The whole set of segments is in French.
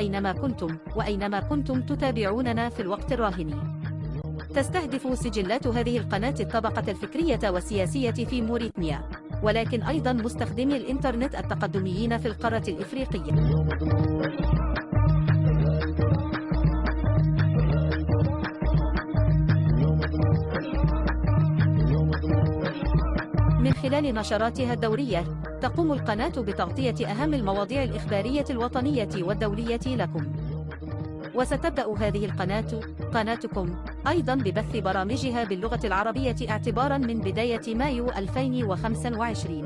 أينما كنتم وأينما كنتم تتابعوننا في الوقت الراهن. تستهدف سجلات هذه القناة الطبقة الفكرية والسياسية في موريتانيا، ولكن أيضا مستخدمي الإنترنت التقدميين في القارة الإفريقية. من خلال نشراتها الدورية، تقوم القناة بتغطية أهم المواضيع الإخبارية الوطنية والدولية لكم. وستبدأ هذه القناة، قناتكم، أيضا ببث برامجها باللغة العربية اعتبارا من بداية مايو 2025.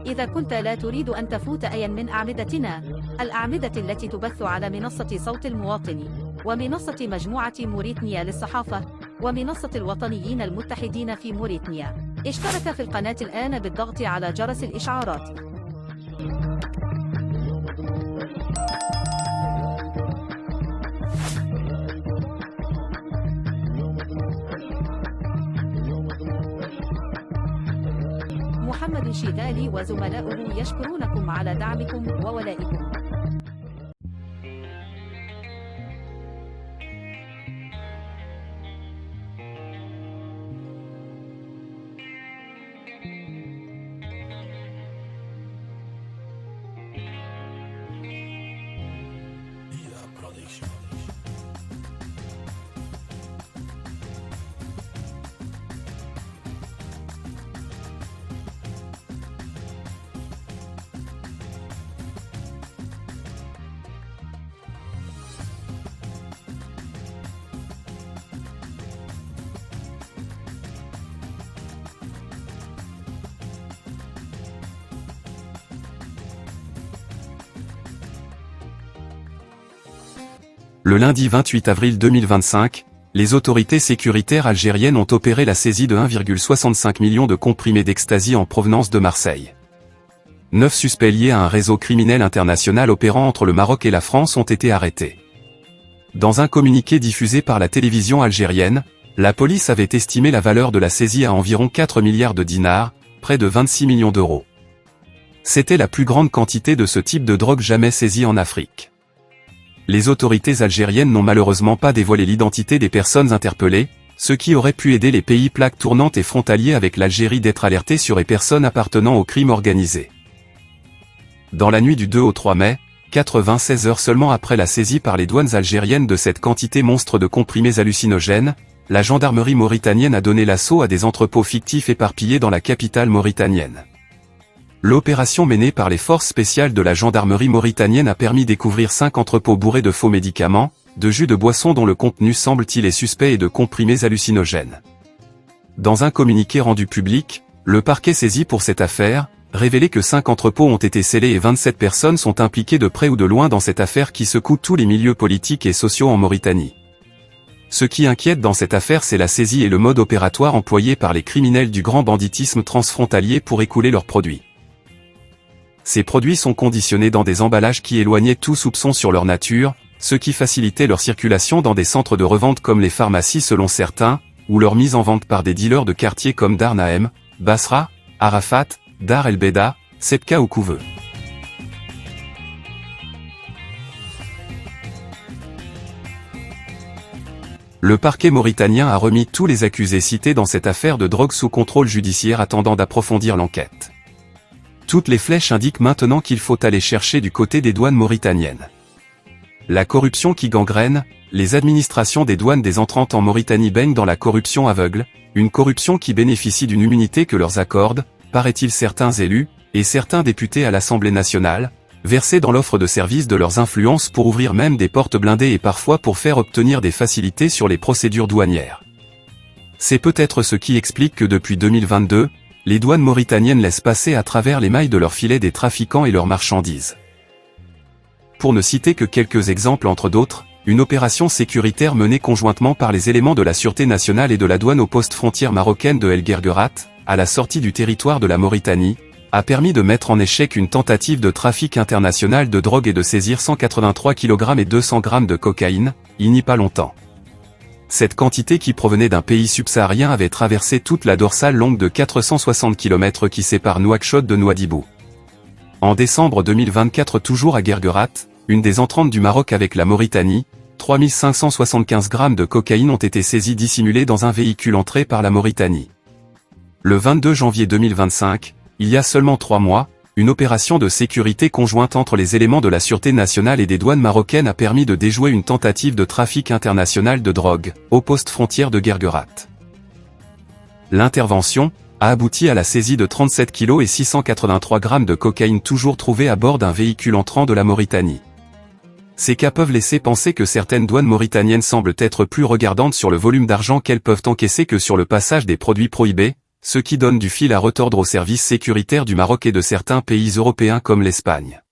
إذا كنت لا تريد أن تفوت أيا من أعمدتنا، الأعمدة التي تبث على منصة صوت المواطن، ومنصة مجموعة موريتانيا للصحافة، ومنصة الوطنيين المتحدين في موريتانيا، اشترك في القناة الآن بالضغط على جرس الإشعارات. محمد شيغالي وزملاؤه يشكرونكم على دعمكم وولائكم. Le lundi 28 avril 2025, les autorités sécuritaires algériennes ont opéré la saisie de 1,65 million de comprimés d'ecstasy en provenance de Marseille. 9 suspects liés à un réseau criminel international opérant entre le Maroc et la France ont été arrêtés. Dans un communiqué diffusé par la télévision algérienne, la police avait estimé la valeur de la saisie à environ 4 milliards de dinars, près de 26 millions d'euros. C'était la plus grande quantité de ce type de drogue jamais saisie en Afrique. Les autorités algériennes n'ont malheureusement pas dévoilé l'identité des personnes interpellées, ce qui aurait pu aider les pays plaques tournantes et frontaliers avec l'Algérie d'être alertés sur les personnes appartenant au crime organisé. Dans la nuit du 2 au 3 mai, 96 heures seulement après la saisie par les douanes algériennes de cette quantité monstre de comprimés hallucinogènes, la gendarmerie mauritanienne a donné l'assaut à des entrepôts fictifs éparpillés dans la capitale mauritanienne. L'opération menée par les forces spéciales de la gendarmerie mauritanienne a permis de découvrir 5 entrepôts bourrés de faux médicaments, de jus de boisson dont le contenu semble-t-il est suspect et de comprimés hallucinogènes. Dans un communiqué rendu public, le parquet saisi pour cette affaire révélait que 5 entrepôts ont été scellés et 27 personnes sont impliquées de près ou de loin dans cette affaire qui secoue tous les milieux politiques et sociaux en Mauritanie. Ce qui inquiète dans cette affaire, c'est la saisie et le mode opératoire employé par les criminels du grand banditisme transfrontalier pour écouler leurs produits. Ces produits sont conditionnés dans des emballages qui éloignaient tout soupçon sur leur nature, ce qui facilitait leur circulation dans des centres de revente comme les pharmacies selon certains, ou leur mise en vente par des dealers de quartiers comme Dar Naem, Basra, Arafat, Dar El Beda, Sebka ou Kouveux. Le parquet mauritanien a remis tous les accusés cités dans cette affaire de drogue sous contrôle judiciaire attendant d'approfondir l'enquête. Toutes les flèches indiquent maintenant qu'il faut aller chercher du côté des douanes mauritaniennes. La corruption qui gangrène, les administrations des douanes des entrantes en Mauritanie baignent dans la corruption aveugle, une corruption qui bénéficie d'une immunité que leur accordent, paraît-il certains élus, et certains députés à l'Assemblée nationale, versés dans l'offre de services de leurs influences pour ouvrir même des portes blindées et parfois pour faire obtenir des facilités sur les procédures douanières. C'est peut-être ce qui explique que depuis 2022, les douanes mauritaniennes laissent passer à travers les mailles de leur filet des trafiquants et leurs marchandises. Pour ne citer que quelques exemples entre d'autres, une opération sécuritaire menée conjointement par les éléments de la Sûreté nationale et de la douane aux postes frontières marocaines de El Guerguerat, à la sortie du territoire de la Mauritanie, a permis de mettre en échec une tentative de trafic international de drogue et de saisir 183 kg et 200 g de cocaïne, il n'y a pas longtemps. Cette quantité qui provenait d'un pays subsaharien avait traversé toute la dorsale longue de 460 km qui sépare Nouakchott de Nouadhibou. En décembre 2024, toujours à Guerguerat, une des entrantes du Maroc avec la Mauritanie, 3575 grammes de cocaïne ont été saisis dissimulés dans un véhicule entré par la Mauritanie. Le 22 janvier 2025, il y a seulement 3 mois, une opération de sécurité conjointe entre les éléments de la Sûreté nationale et des douanes marocaines a permis de déjouer une tentative de trafic international de drogue, au poste frontière de Guerguerat. L'intervention a abouti à la saisie de 37 kg et 683 grammes de cocaïne toujours trouvés à bord d'un véhicule entrant de la Mauritanie. Ces cas peuvent laisser penser que certaines douanes mauritaniennes semblent être plus regardantes sur le volume d'argent qu'elles peuvent encaisser que sur le passage des produits prohibés, ce qui donne du fil à retordre aux services sécuritaires du Maroc et de certains pays européens comme l'Espagne.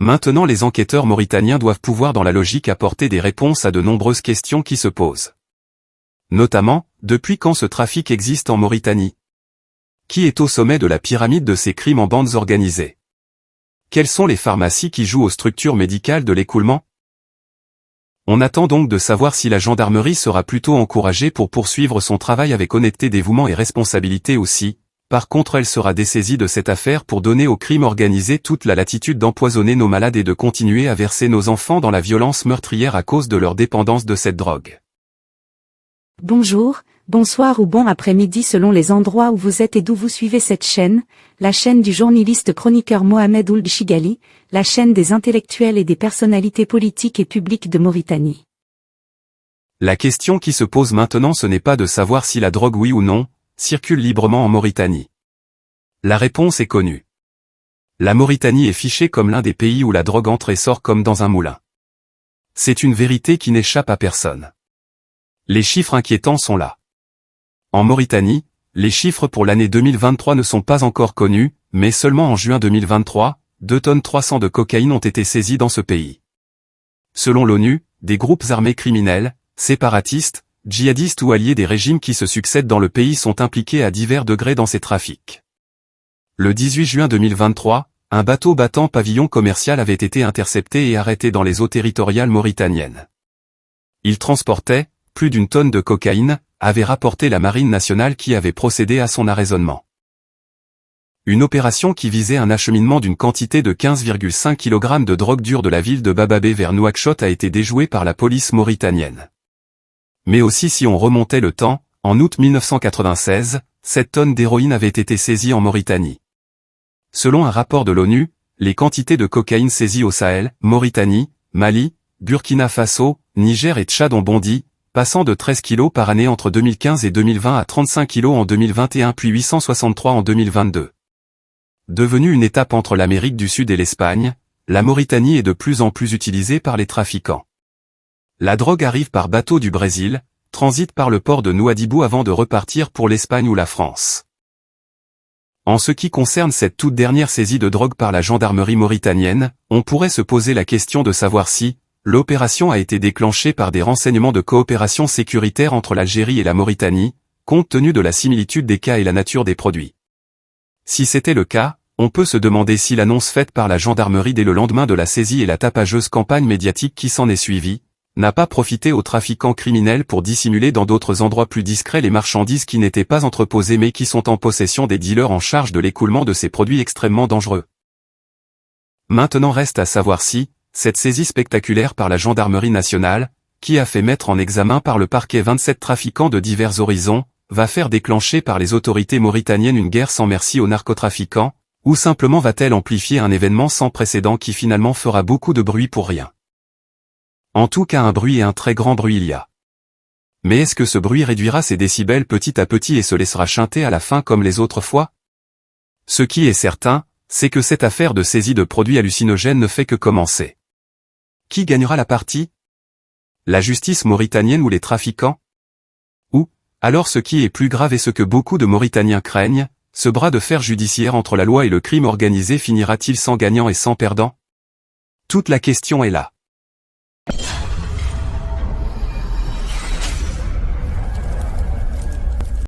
Maintenant les enquêteurs mauritaniens doivent pouvoir dans la logique apporter des réponses à de nombreuses questions qui se posent. Notamment, depuis quand ce trafic existe en Mauritanie? Qui est au sommet de la pyramide de ces crimes en bandes organisées? Quelles sont les pharmacies qui jouent aux structures médicales de l'écoulement? On attend donc de savoir si la gendarmerie sera plutôt encouragée pour poursuivre son travail avec honnêteté, dévouement et responsabilité aussi. Par contre, elle sera dessaisie de cette affaire pour donner au crime organisé toute la latitude d'empoisonner nos malades et de continuer à verser nos enfants dans la violence meurtrière à cause de leur dépendance de cette drogue. Bonjour, bonsoir ou bon après-midi selon les endroits où vous êtes et d'où vous suivez cette chaîne, la chaîne du journaliste chroniqueur Mohamed Ould Chigali, la chaîne des intellectuels et des personnalités politiques et publiques de Mauritanie. La question qui se pose maintenant, ce n'est pas de savoir si la drogue, oui ou non, circule librement en Mauritanie. La réponse est connue. La Mauritanie est fichée comme l'un des pays où la drogue entre et sort comme dans un moulin. C'est une vérité qui n'échappe à personne. Les chiffres inquiétants sont là. En Mauritanie, les chiffres pour l'année 2023 ne sont pas encore connus, mais seulement en juin 2023, 2 tonnes 300 de cocaïne ont été saisies dans ce pays. Selon l'ONU, des groupes armés criminels, séparatistes, djihadistes ou alliés des régimes qui se succèdent dans le pays sont impliqués à divers degrés dans ces trafics. Le 18 juin 2023, un bateau battant pavillon commercial avait été intercepté et arrêté dans les eaux territoriales mauritaniennes. Il transportait plus d'1 tonne de cocaïne, avait rapporté la Marine nationale qui avait procédé à son arraisonnement. Une opération qui visait un acheminement d'une quantité de 15,5 kg de drogue dure de la ville de Bababé vers Nouakchott a été déjouée par la police mauritanienne. Mais aussi si on remontait le temps, en août 1996, 7 tonnes d'héroïne avaient été saisies en Mauritanie. Selon un rapport de l'ONU, les quantités de cocaïne saisies au Sahel, Mauritanie, Mali, Burkina Faso, Niger et Tchad ont bondi, passant de 13 kg par année entre 2015 et 2020 à 35 kg en 2021 puis 863 en 2022. Devenue une étape entre l'Amérique du Sud et l'Espagne, la Mauritanie est de plus en plus utilisée par les trafiquants. La drogue arrive par bateau du Brésil, transite par le port de Nouadhibou avant de repartir pour l'Espagne ou la France. En ce qui concerne cette toute dernière saisie de drogue par la gendarmerie mauritanienne, on pourrait se poser la question de savoir si l'opération a été déclenchée par des renseignements de coopération sécuritaire entre l'Algérie et la Mauritanie, compte tenu de la similitude des cas et la nature des produits. Si c'était le cas, on peut se demander si l'annonce faite par la gendarmerie dès le lendemain de la saisie et la tapageuse campagne médiatique qui s'en est suivie, n'a pas profité aux trafiquants criminels pour dissimuler dans d'autres endroits plus discrets les marchandises qui n'étaient pas entreposées mais qui sont en possession des dealers en charge de l'écoulement de ces produits extrêmement dangereux. Maintenant reste à savoir si, cette saisie spectaculaire par la gendarmerie nationale, qui a fait mettre en examen par le parquet 27 trafiquants de divers horizons, va faire déclencher par les autorités mauritaniennes une guerre sans merci aux narcotrafiquants, ou simplement va-t-elle amplifier un événement sans précédent qui finalement fera beaucoup de bruit pour rien. En tout cas un bruit et un très grand bruit il y a. Mais est-ce que ce bruit réduira ses décibels petit à petit et se laissera chanter à la fin comme les autres fois? Ce qui est certain, c'est que cette affaire de saisie de produits hallucinogènes ne fait que commencer. Qui gagnera la partie? La justice mauritanienne ou les trafiquants? Ou, alors ce qui est plus grave et ce que beaucoup de Mauritaniens craignent, ce bras de fer judiciaire entre la loi et le crime organisé finira-t-il sans gagnant et sans perdant? Toute la question est là.